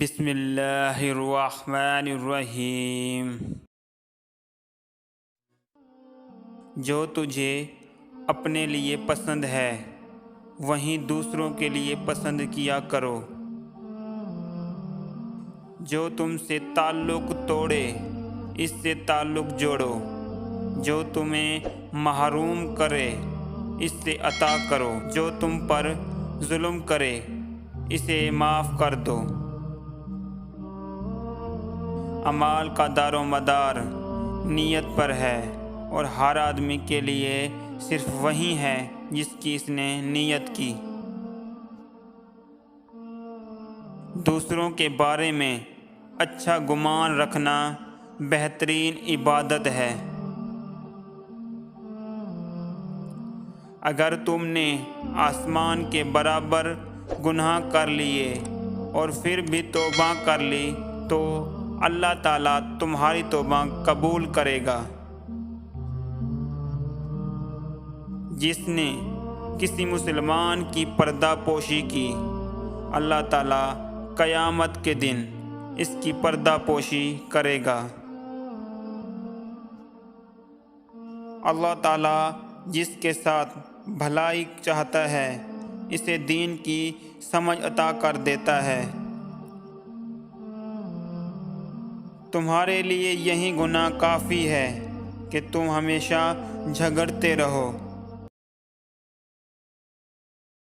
بسم اللہ الرحمن الرحیم۔ جو تجھے اپنے لیے پسند ہے وہیں دوسروں کے لیے پسند کیا کرو۔ جو تم سے تعلق توڑے اس سے تعلق جوڑو۔ جو تمہیں محروم کرے اس سے عطا کرو۔ جو تم پر ظلم کرے اسے معاف کر دو۔ اعمال کا دار و مدار نیت پر ہے، اور ہر آدمی کے لیے صرف وہی ہے جس کی اس نے نیت کی۔ دوسروں کے بارے میں اچھا گمان رکھنا بہترین عبادت ہے۔ اگر تم نے آسمان کے برابر گناہ کر لیے اور پھر بھی توبہ کر لی تو اللہ تعالیٰ تمہاری توبہ قبول کرے گا۔ جس نے کسی مسلمان کی پردہ پوشی کی اللہ تعالیٰ قیامت کے دن اس کی پردہ پوشی کرے گا۔ اللہ تعالیٰ جس کے ساتھ بھلائی چاہتا ہے اسے دین کی سمجھ عطا کر دیتا ہے۔ تمہارے لیے یہی گناہ کافی ہے کہ تم ہمیشہ جھگڑتے رہو۔